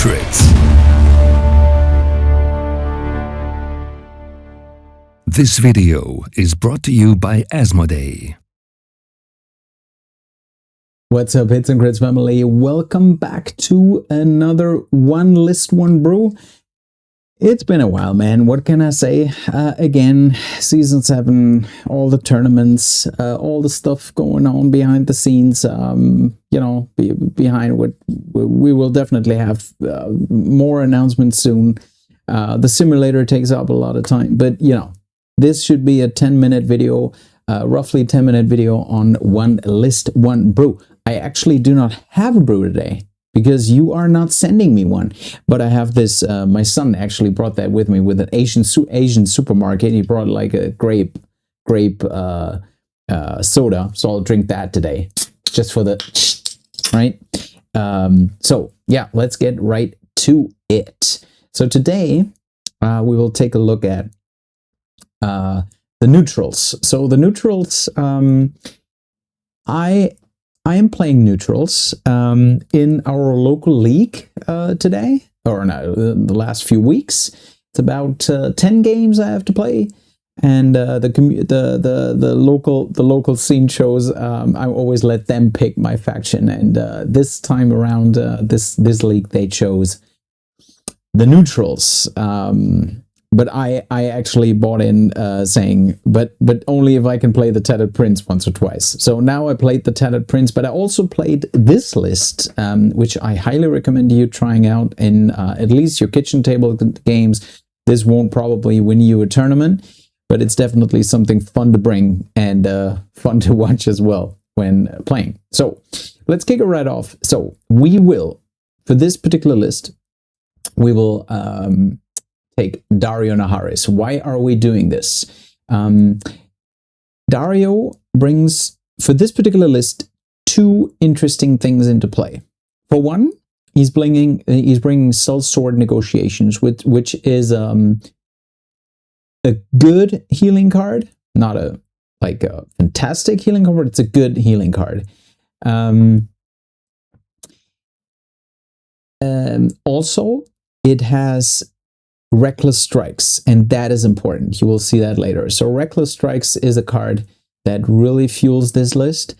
Secrets. This video is brought to you by Asmodee. What's up, Hits and Crits family? Welcome back to another One List, One Brew. It's been a while, man. What can I say? Again, Season 7, all the tournaments, all the stuff going on behind the scenes, you know, behind what we will definitely have more announcements soon. The simulator takes up a lot of time, but, you know, this should be a 10-minute video, roughly 10-minute video on One List, One Brew. I actually do not have a brew today because you are not sending me one. But I have this, my son actually brought that with me with an Asian supermarket. He brought like a grape soda. So I'll drink that today just for the, right? So yeah, let's get right to it. So today we will take a look at the neutrals. So the neutrals, I am playing neutrals in our local league today, or no, the last few weeks. It's about 10 games I have to play, and the local scene shows. I always let them pick my faction, and this time around, this league they chose the neutrals. But I actually bought in saying, but only if I can play the Tattered Prince once or twice. So now I played the Tattered Prince, but I also played this list, which I highly recommend you trying out in at least your kitchen table games. This won't probably win you a tournament, but it's definitely something fun to bring and fun to watch as well when playing. So let's kick it right off. So we will, for this particular list, we will take Daario Naharis. Why are we doing this? Daario brings, for this particular list, two interesting things into play. For one, he's bringing sellsword negotiations, which is a good healing card, not a fantastic healing card, but it's a good healing card. Also, it has Reckless Strikes, and that is important. You will see that later. So Reckless Strikes is a card that really fuels this list.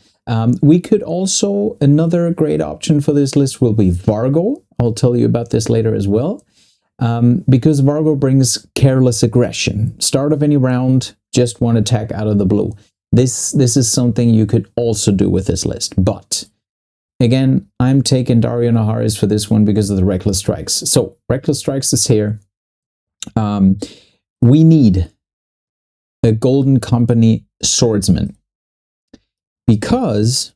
We could also, another great option for this list will be Vargo. I'll tell you about this later as well. Because Vargo brings Careless Aggression. Start of any round, just one attack out of the blue. This is something you could also do with this list. But again, I'm taking Daario Naharis for this one because of the Reckless Strikes. So Reckless Strikes is here. We need a Golden Company swordsman because,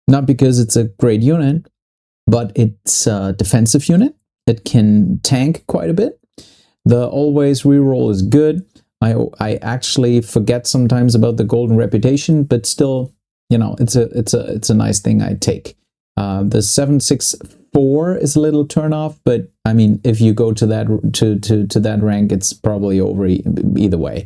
not because it's a great unit, but it's a defensive unit. It can tank quite a bit. The always reroll is good. I actually forget sometimes about the golden reputation, but still, you know, it's a nice thing I take. The 764 is a little turn off, but I mean, if you go to that to that rank, it's probably over either way.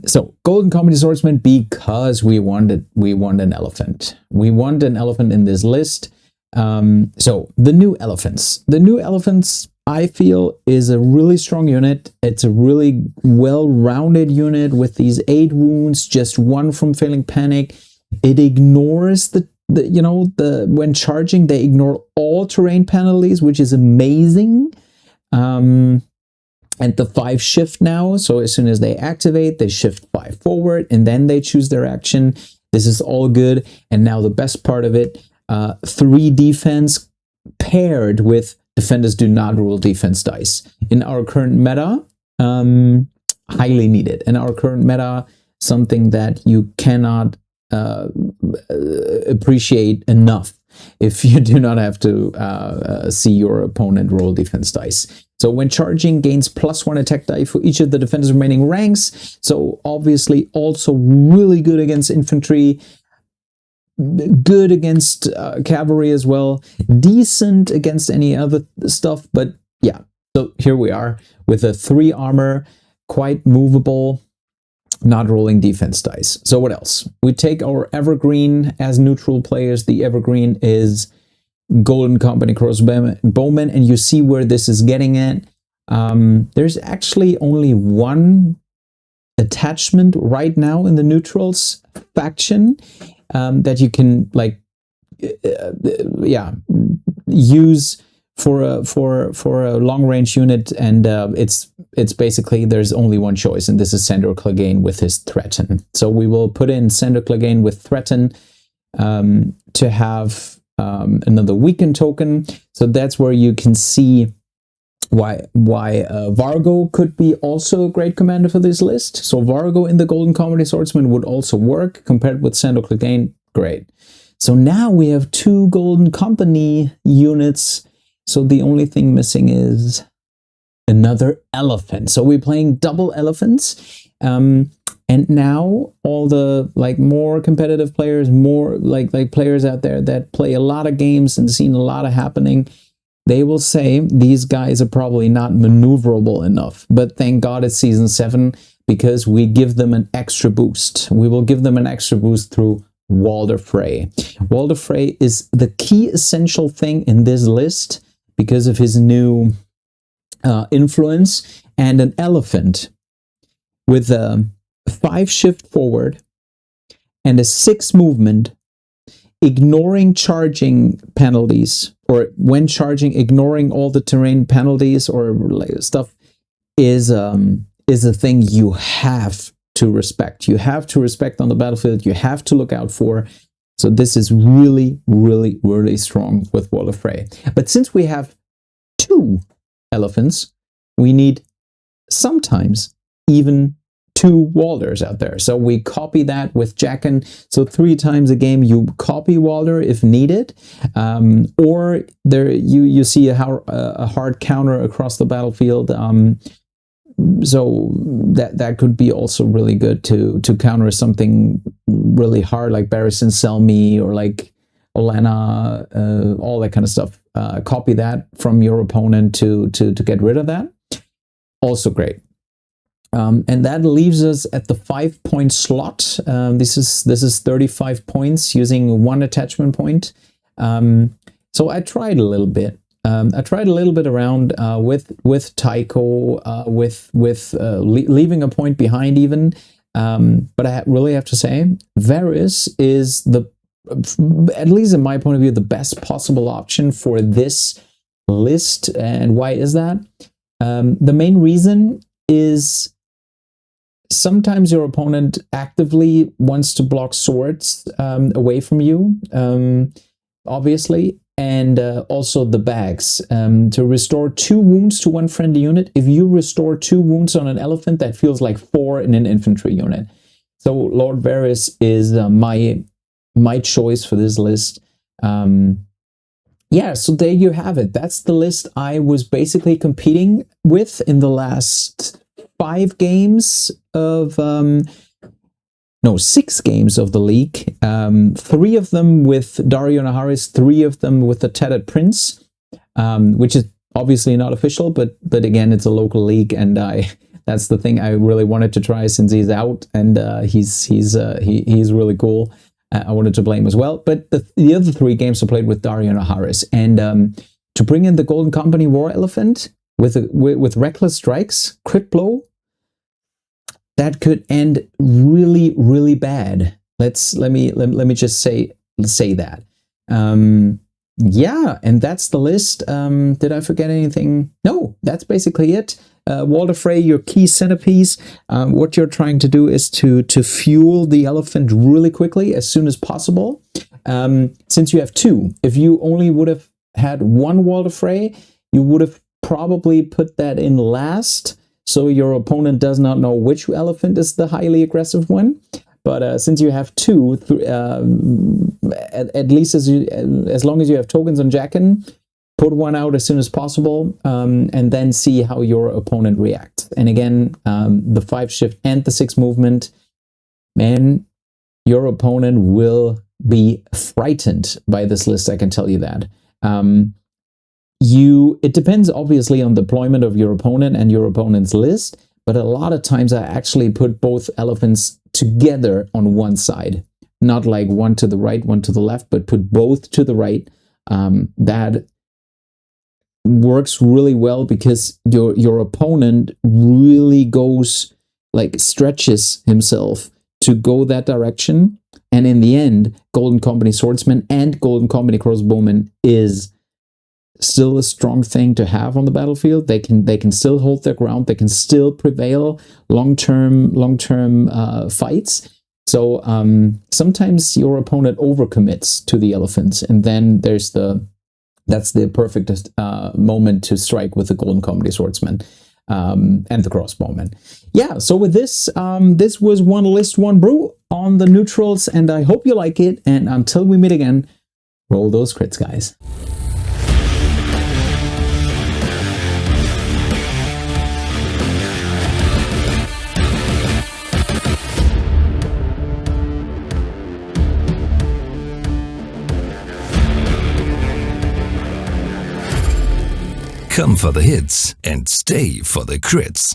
So Golden Company Swordsman, because we want an elephant. We want an elephant in this list. So the new elephants. The new elephants, I feel, is a really strong unit. It's a really well-rounded unit with these 8 wounds, just 1 from Failing Panic. It ignores when charging, they ignore all terrain penalties, which is amazing. And the 5 shift now. So as soon as they activate, they shift 5 forward and then they choose their action. This is all good. And now the best part of it, 3 defense paired with defenders do not rule defense dice. In our current meta, highly needed. In our current meta, something that you cannot appreciate enough if you do not have to see your opponent roll defense dice. So when charging, gains +1 attack die for each of the defender's remaining ranks. So obviously also really good against infantry, good against cavalry as well, decent against any other stuff, but yeah. So here we are with a 3 armor, quite movable, not rolling defense dice. So what else? We take our Evergreen as neutral players. The Evergreen is Golden Company crossbowmen, and you see where this is getting at. There's actually only one attachment right now in the neutrals faction that you can like use for a long range unit, and it's basically there's only one choice, and this is Sandor Clegane with his Threaten. So we will put in Sandor Clegane with Threaten to have another weaken token. So that's where you can see why Vargo could be also a great commander for this list. So Vargo in the Golden Company Swordsman would also work compared with Sandor Clegane. Great. So now we have 2 Golden Company units. So the only thing missing is another elephant. So we're playing double elephants. And now all the like more competitive players, more like players out there that play a lot of games and seen a lot of happening, they will say these guys are probably not maneuverable enough. But thank God it's season 7, because we give them an extra boost. We will give them an extra boost through Walder Frey. Walder Frey is the key essential thing in this list because of his new influence, and an elephant with a 5 shift forward and a 6 movement, ignoring charging penalties, or when charging, ignoring all the terrain penalties or stuff, is a thing you have to respect. You have to respect on the battlefield. You have to look out for. So this is really, really, really strong with Walder Frey. But since we have 2 elephants, we need sometimes even 2 Walders out there. So we copy that with Jackin. So 3 times a game you copy Walder if needed, or there you see a hard counter across the battlefield. So that could be also really good to counter something really hard like Barristan Selmy or like Olenna, all that kind of stuff. Copy that from your opponent to get rid of that. Also great. And that leaves us at the 5-point slot. This is 35 points using 1 attachment point. So I tried a little bit. Around with Tycho, with leaving a point behind even. But I really have to say, Varys is at least in my point of view, the best possible option for this list. And why is that? The main reason is sometimes your opponent actively wants to block swords away from you, obviously, and also the bags. To restore 2 wounds to 1 friendly unit. If you restore 2 wounds on an elephant, that feels like 4 in an infantry unit. So Lord Varys is my choice for this list. Yeah, so there you have it. That's the list I was basically competing with in the last 5 games of 6 games of the league. 3 of them with Daario Naharis, 3 of them with the Tattered Prince, which is obviously not official, but again, it's a local league, and that's the thing I really wanted to try since he's out, and he's really cool. I wanted to play him as well. But the other 3 games I played with Daario Naharis, and to bring in the Golden Company War Elephant with Reckless Strikes, Crit Blow, that could end really, really bad. Let me just say that. Yeah, and that's the list. Did I forget anything? No, that's basically it. Walder Frey, your key centerpiece. What you're trying to do is to fuel the elephant really quickly as soon as possible. Since you have 2, if you only would have had 1 Walder Frey, you would have probably put that in last, so your opponent does not know which elephant is the highly aggressive one. But since you have 2, at least as long as you have tokens on Jackin, put 1 out as soon as possible, and then see how your opponent reacts. And again, the 5 shift and the 6 movement, man, your opponent will be frightened by this list, I can tell you that. It depends obviously on the deployment of your opponent and your opponent's list, but a lot of times I actually put both elephants together on one side. Not like one to the right, one to the left, but put both to the right that works really well because your opponent really goes, like, stretches himself to go that direction. And in the end, Golden Company Swordsman and Golden Company Crossbowman is still a strong thing to have on the battlefield. They can still hold their ground. They can still prevail long-term fights. So sometimes your opponent overcommits to the elephants, and then that's the perfect moment to strike with the Golden Company Swordsman and the Crossbowman. Yeah, so with this, this was one list, one brew on the neutrals, and I hope you like it. And until we meet again, roll those crits, guys. Come for the hits and stay for the crits.